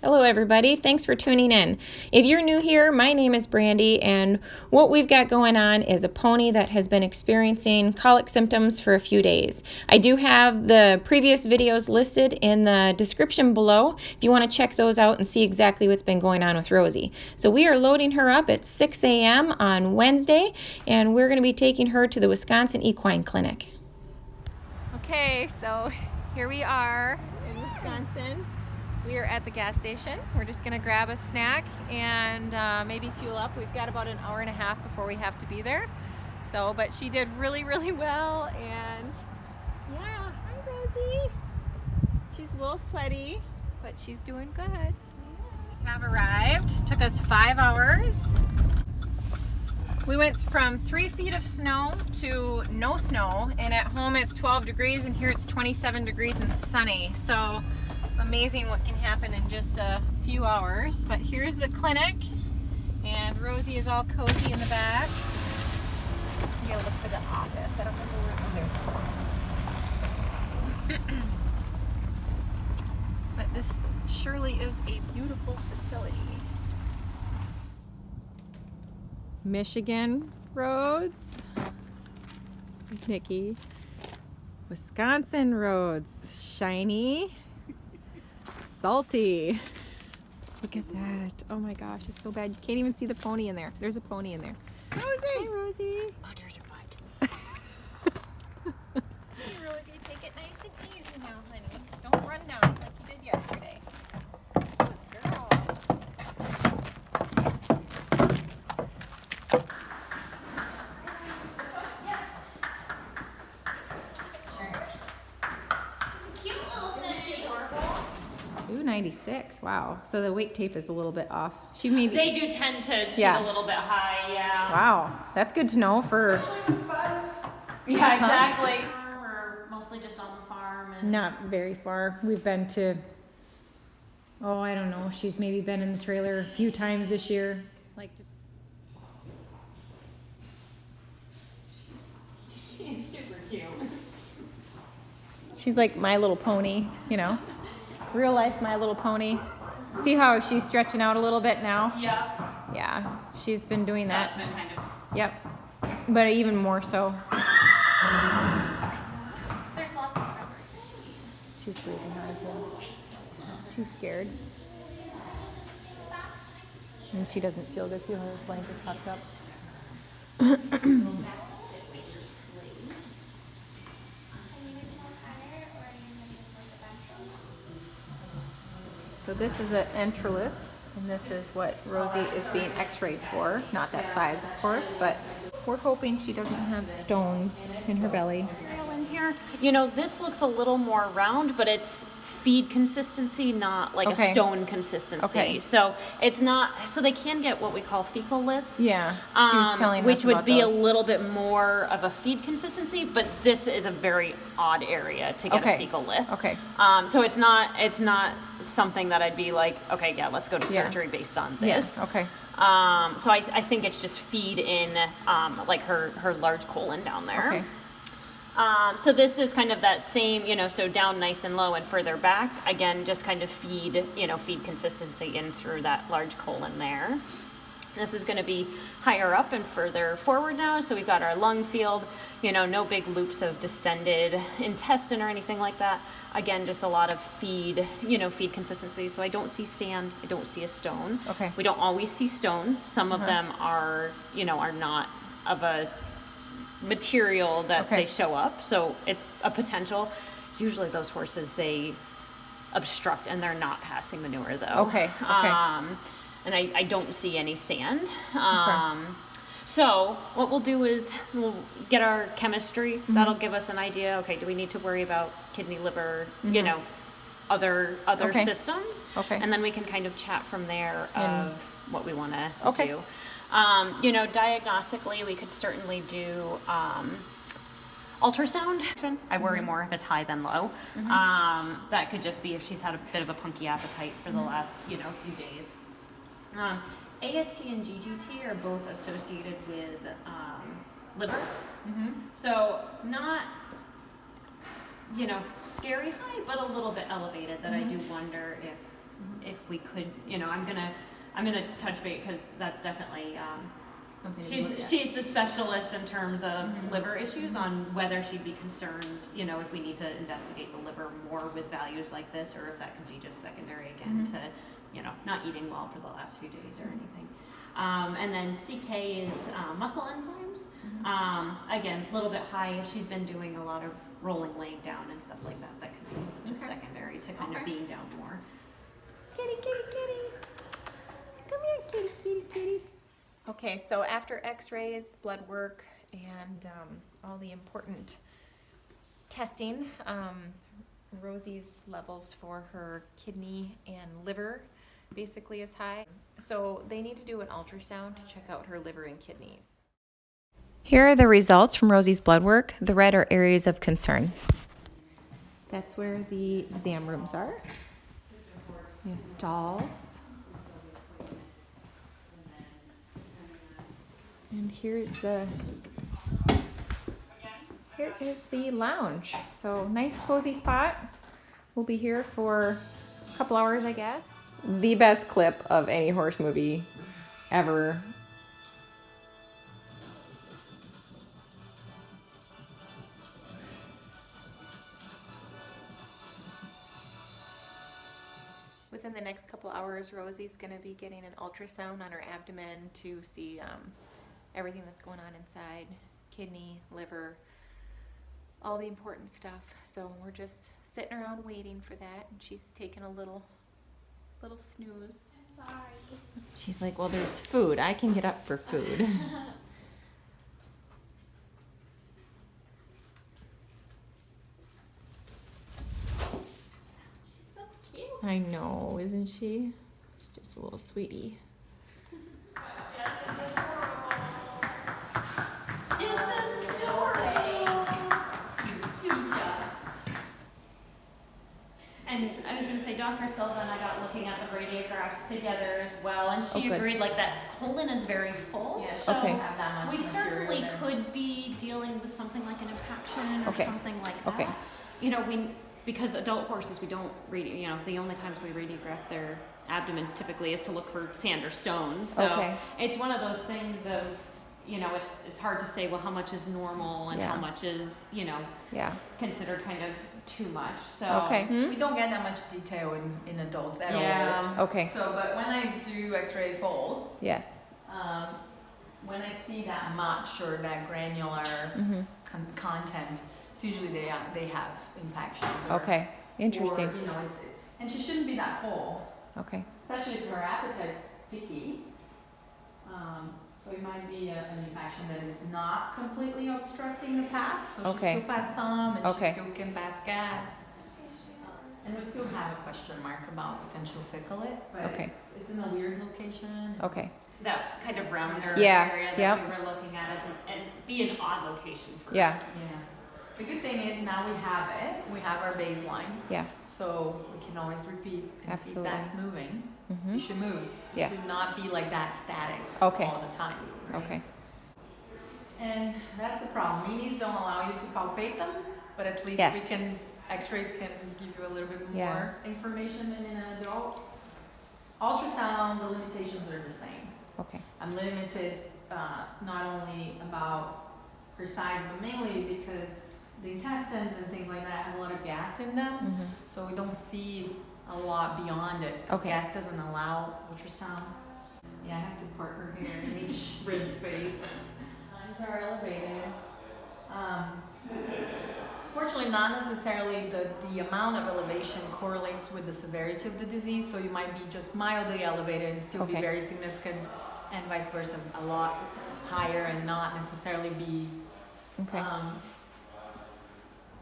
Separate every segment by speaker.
Speaker 1: Hello everybody, thanks for tuning in. If you're new here, my name is Brandy, and what we've got going on is a pony that has been experiencing colic symptoms for a few days. I do have the previous videos listed in the description below if you want to check those out and see exactly what's been going on with Rosie. So we are loading her up at 6 a.m. on Wednesday, and we're going to be taking her to the Wisconsin Equine Clinic. Okay, so here we are in Wisconsin. We are at the gas station. We're just gonna grab a snack and maybe fuel up. We've got about an hour and a half before we have to be there. So, but she did really, really well, and yeah, hi Rosie. She's a little sweaty, but she's doing good. We have arrived. Took us 5 hours. We went from 3 feet of snow to no snow, and at home it's 12 degrees, and here it's 27 degrees and sunny. So amazing what can happen in just a few hours. But here's the clinic, and Rosie is all cozy in the back. You gotta look for the office. I don't remember where. Oh, there's the office. But this surely is a beautiful facility. Michigan roads. There's Nikki. Wisconsin roads. Shiny. Salty. Look at that. Oh my gosh, it's so bad. You can't even see the pony in there. There's a pony in there.
Speaker 2: Rosie!
Speaker 1: Hi, Rosie.
Speaker 2: Oh, there's her butt.
Speaker 1: Hey, Rosie, take it nice and easy now, honey. Don't run down like you did yesterday. Good girl. $296. Wow. So the weight tape is a little bit off. She maybe.
Speaker 3: They do tend to tip a little bit high, yeah.
Speaker 1: Wow. That's good to know for.
Speaker 3: Yeah, exactly. We're mostly just on the farm. And
Speaker 1: Not very far. We've been to. Oh, I don't know. She's maybe been in the trailer a few times this year. Like.
Speaker 3: she's super cute.
Speaker 1: She's like My Little Pony, you know. Real life My Little Pony. See how she's stretching out a little bit now?
Speaker 3: Yeah.
Speaker 1: Yeah, she's been doing that.
Speaker 3: That's been kind of.
Speaker 1: Yep. But even more so.
Speaker 3: There's lots of friends.
Speaker 1: She's breathing hard. She's scared. And she doesn't feel good. See how her blanket popped up. So this is an enterolith, and this is what Rosie is being x-rayed for. Not that size, of course, but we're hoping she doesn't have stones in her belly.
Speaker 3: In here, you know, this looks a little more round, but it's feed consistency, not like a stone consistency.
Speaker 1: Okay.
Speaker 3: So it's not. So they can get what we call fecal liths.
Speaker 1: Yeah, she was telling us
Speaker 3: which would
Speaker 1: about
Speaker 3: be
Speaker 1: those.
Speaker 3: a little bit more of a feed consistency, but this is a very odd area to get a fecal lith.
Speaker 1: Okay.
Speaker 3: So it's not something that I'd be like, okay, yeah, let's go to surgery based on this.
Speaker 1: Yes. Okay.
Speaker 3: So I think it's just feed in like her large colon down there.
Speaker 1: Okay.
Speaker 3: So this is kind of that same, you know, so down nice and low and further back. Again, just kind of feed consistency in through that large colon there. This is going to be higher up and further forward now. So we've got our lung field, you know, no big loops of distended intestine or anything like that. Again, just a lot of feed consistency. So I don't see sand. I don't see a stone.
Speaker 1: Okay.
Speaker 3: We don't always see stones. Some of them are not of a material that they show up, so it's a potential. Usually those horses, they obstruct and they're not passing manure though. And I don't see any sand. So what we'll do is we'll get our chemistry. That'll give us an idea. Okay, do we need to worry about kidney, liver, you know, other systems? And then we can kind of chat from there of what we want to do. You know, diagnostically, we could certainly do ultrasound. I worry more if it's high than low. That could just be if she's had a bit of a punky appetite for the last, few days. AST and GGT are both associated with liver. So not, scary high, but a little bit elevated that I do wonder if we could, I'm gonna touch base, because that's definitely,
Speaker 2: Something to look at.
Speaker 3: she's the specialist in terms of liver issues, on whether she'd be concerned, if we need to investigate the liver more with values like this, or if that could be just secondary again to, not eating well for the last few days or anything. And then CK is muscle enzymes. Again, a little bit high. If she's been doing a lot of rolling, laying down and stuff like that, that could be just secondary to kind of being down more.
Speaker 1: Kitty, kitty, kitty. Come here, kitty, kitty, kitty. Okay, so after x-rays, blood work, and all the important testing, Rosie's levels for her kidney and liver basically is high. So they need to do an ultrasound to check out her liver and kidneys. Here are the results from Rosie's blood work. The red are areas of concern. That's where the exam rooms are. We have stalls. And here is the lounge. So nice cozy spot. We'll be here for a couple hours, I guess. The best clip of any horse movie ever. Within the next couple hours, Rosie's going to be getting an ultrasound on her abdomen to see everything that's going on inside, kidney, liver, all the important stuff. So we're just sitting around waiting for that, and she's taking a little snooze.
Speaker 4: Sorry.
Speaker 1: She's like, well, there's food. I can get up for food.
Speaker 4: She's so cute.
Speaker 1: I know, isn't she? She's just a little sweetie.
Speaker 3: And I was going to say, Dr. Silva and I got looking at the radiographs together as well, and she
Speaker 1: good.
Speaker 3: agreed, like, that colon is very full.
Speaker 2: Yeah,
Speaker 3: so
Speaker 1: Okay.
Speaker 2: have that much
Speaker 3: we certainly
Speaker 2: material there.
Speaker 3: could be dealing with something like an impaction or
Speaker 1: Okay.
Speaker 3: something like that.
Speaker 1: Okay.
Speaker 3: Because adult horses, we don't the only times we radiograph their abdomens typically is to look for sand or stones. So
Speaker 1: Okay.
Speaker 3: it's one of those things of, it's hard to say, well, how much is normal and how
Speaker 1: Yeah.
Speaker 3: much is,
Speaker 1: Yeah.
Speaker 3: considered kind of too much. So
Speaker 1: Okay.
Speaker 2: We don't get that much detail in adults at all.
Speaker 3: Yeah.
Speaker 1: Okay.
Speaker 2: So, but when I do X-ray foals,
Speaker 1: Yes.
Speaker 2: when I see that much or that granular
Speaker 1: Mm-hmm.
Speaker 2: content, it's usually they have impactions. Or,
Speaker 1: Okay. Interesting.
Speaker 2: Or, and she shouldn't be that full,
Speaker 1: Okay.
Speaker 2: especially if her appetite's picky. So it might be an infection that is not completely obstructing the path, so
Speaker 1: Okay.
Speaker 2: she still pass some and
Speaker 1: Okay.
Speaker 2: she still can pass gas. And we still have a question mark about potential ficillate, but
Speaker 1: Okay.
Speaker 2: it's in a weird location.
Speaker 1: Okay.
Speaker 3: that kind of rounder
Speaker 1: Yeah,
Speaker 3: area that
Speaker 1: yep.
Speaker 3: we were looking at, and be an odd location for
Speaker 1: Yeah.
Speaker 2: Yeah. The good thing is now we have it. We have our baseline,
Speaker 1: Yes.
Speaker 2: so we can always repeat and
Speaker 1: Absolutely.
Speaker 2: see if that's moving.
Speaker 1: Mm-hmm.
Speaker 2: You should move. It
Speaker 1: Yes.
Speaker 2: should not be like that static
Speaker 1: Okay.
Speaker 2: all the time. Right?
Speaker 1: Okay.
Speaker 2: And that's the problem. Minis don't allow you to palpate them, but at least
Speaker 1: Yes.
Speaker 2: we can. X-rays can give you a little bit more
Speaker 1: Yeah.
Speaker 2: information than in an adult. Ultrasound, the limitations are the same.
Speaker 1: Okay.
Speaker 2: I'm limited not only about her size, but mainly because the intestines and things like that have a lot of gas in them,
Speaker 1: Mm-hmm.
Speaker 2: so we don't see a lot beyond it. 'Cause
Speaker 1: Okay.
Speaker 2: gas doesn't allow ultrasound. Yeah, I have to park her here in each rib space. Times are elevated. Fortunately, not necessarily the amount of elevation correlates with the severity of the disease, so you might be just mildly elevated and still be
Speaker 1: Okay.
Speaker 2: very significant, and vice versa, a lot higher and not necessarily be.
Speaker 1: Okay.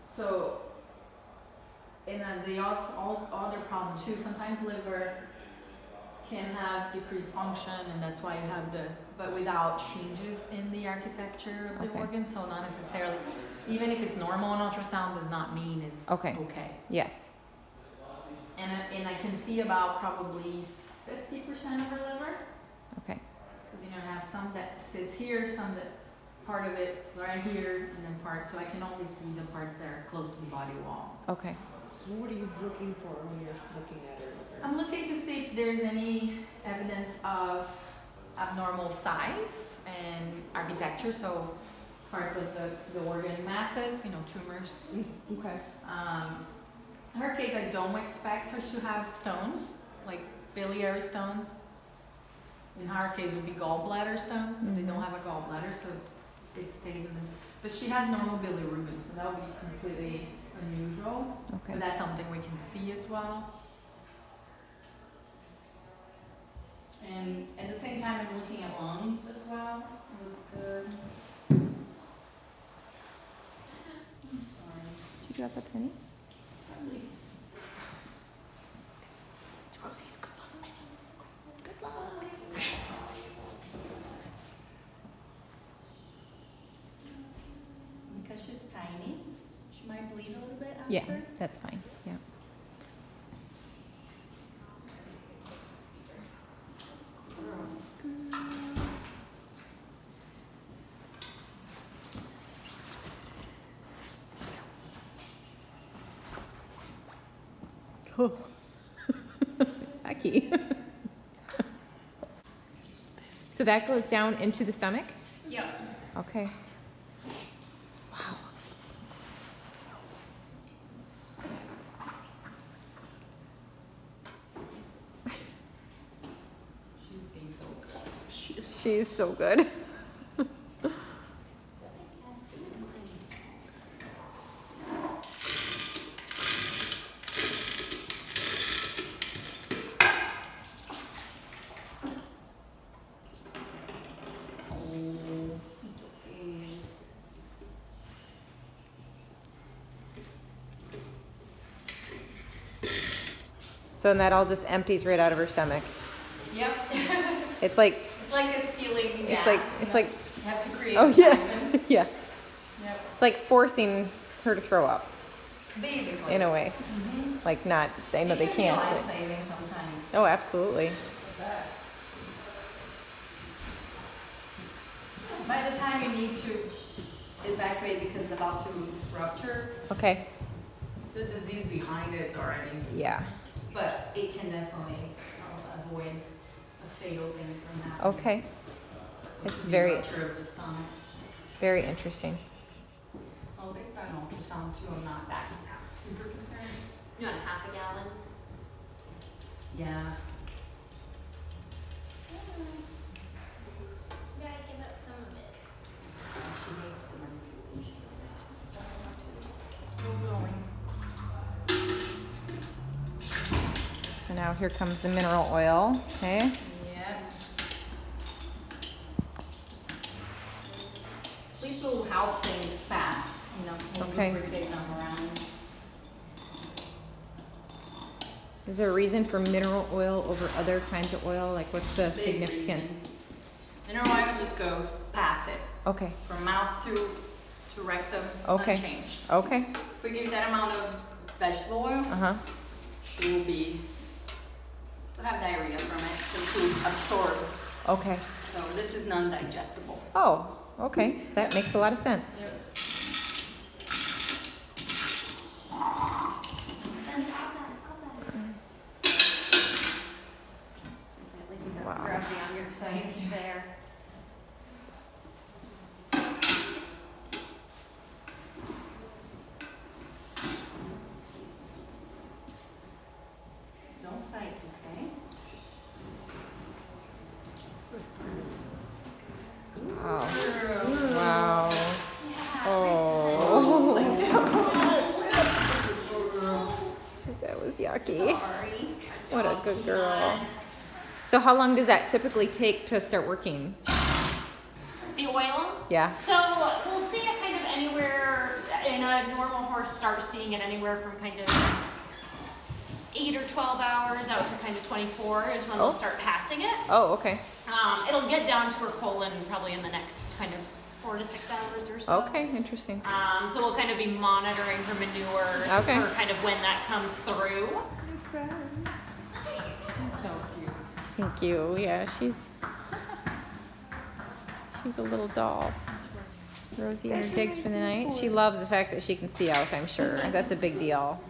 Speaker 2: So, and the other problem too, sometimes liver can have decreased function, and that's why you have but without changes in the architecture of the
Speaker 1: Okay.
Speaker 2: organ, so not necessarily, even if it's normal on ultrasound does not mean it's
Speaker 1: Okay.
Speaker 2: okay.
Speaker 1: Yes.
Speaker 2: And I can see about probably 50% of her liver,
Speaker 1: Okay.
Speaker 2: because you have some that sits here, some that part of it's right here, and then so I can only see the parts that are close to the body wall.
Speaker 1: Okay.
Speaker 5: So what are you looking for when you're looking at her liver?
Speaker 2: I'm looking to see if there's any evidence of abnormal size and architecture, so parts of the organ masses, tumors.
Speaker 1: Okay.
Speaker 2: In her case, I don't expect her to have stones, like biliary stones. In her case, it would be gallbladder stones, but they don't have a gallbladder, so it stays in the. But she has normal bilirubin, so that would be completely unusual.
Speaker 1: Okay.
Speaker 2: But that's something we can see as well. And at the same time, I'm looking at lungs as well. It looks good. I'm sorry.
Speaker 1: Did you drop a penny?
Speaker 2: Please. Rosie's good luck, Penny. Good luck. Because she's tiny, she might bleed a little bit after.
Speaker 1: Yeah, that's fine. Yeah. Oh. Hecky. So that goes down into the stomach?
Speaker 3: Yep.
Speaker 1: Okay. Wow.
Speaker 2: She's being so good.
Speaker 1: She's so good. So then that all just empties right out of her stomach.
Speaker 2: Yep.
Speaker 1: It's like
Speaker 2: It's like a stealing gas.
Speaker 1: it's like
Speaker 2: you have to create
Speaker 1: oh
Speaker 2: a
Speaker 1: yeah.
Speaker 2: siphon.
Speaker 1: Yeah.
Speaker 2: Yep.
Speaker 1: It's like forcing her to throw up
Speaker 2: Basically.
Speaker 1: in a way. Like not I know they
Speaker 2: It can be
Speaker 1: can't. but-
Speaker 2: life-saving sometimes.
Speaker 1: Oh, absolutely.
Speaker 2: By the time you need to evacuate because it's about to rupture,
Speaker 1: Okay.
Speaker 2: the disease behind it is already.
Speaker 1: Yeah.
Speaker 2: But it can definitely avoid a fatal thing from happening.
Speaker 1: Okay. It's
Speaker 2: Could be
Speaker 1: very
Speaker 2: rupture of the stomach.
Speaker 1: very interesting.
Speaker 2: Oh, based on ultrasound too, I'm not that super concerned.
Speaker 3: You want half a gallon?
Speaker 2: Yeah.
Speaker 3: You gotta give up some of it.
Speaker 2: She hates when Still going.
Speaker 1: So now here comes the mineral oil. Okay.
Speaker 2: Yeah. At least will help things pass, when
Speaker 1: Okay.
Speaker 2: we rotate them around.
Speaker 1: Is there a reason for mineral oil over other kinds of oil? Like what's the
Speaker 2: Big
Speaker 1: significance?
Speaker 2: reason. Mineral oil just goes past it,
Speaker 1: Okay.
Speaker 2: from mouth to rectum,
Speaker 1: Okay.
Speaker 2: unchanged.
Speaker 1: Okay.
Speaker 2: If we give that amount of vegetable oil,
Speaker 1: Uh-huh.
Speaker 2: she will have diarrhea from it, because she will absorb.
Speaker 1: Okay.
Speaker 2: So this is non-digestible.
Speaker 1: Oh, okay. That makes a lot of sense.
Speaker 2: At least you got
Speaker 1: Wow.
Speaker 2: gravity on your side there. Don't fight, okay?
Speaker 1: Wow.
Speaker 2: Girl.
Speaker 1: Wow. Oh. That was yucky.
Speaker 2: Sorry.
Speaker 1: What a good girl. So how long does that typically take to start working?
Speaker 3: The oil?
Speaker 1: Yeah.
Speaker 3: So we'll see it kind of anywhere in a normal horse starts seeing it anywhere from kind of 8 or 12 hours out to kind of 24 is when
Speaker 1: Oh.
Speaker 3: they'll start passing it.
Speaker 1: Oh, okay.
Speaker 3: It'll get down to her colon probably in the next kind of 4 to 6 hours or so.
Speaker 1: Okay, interesting.
Speaker 3: So we'll kind of be monitoring her manure
Speaker 1: Okay.
Speaker 3: for kind of when that comes through.
Speaker 2: So cute.
Speaker 1: Thank you. Yeah, she's a little doll. Rosie in her digs for the night. She loves the fact that she can see out, I'm sure. That's a big deal.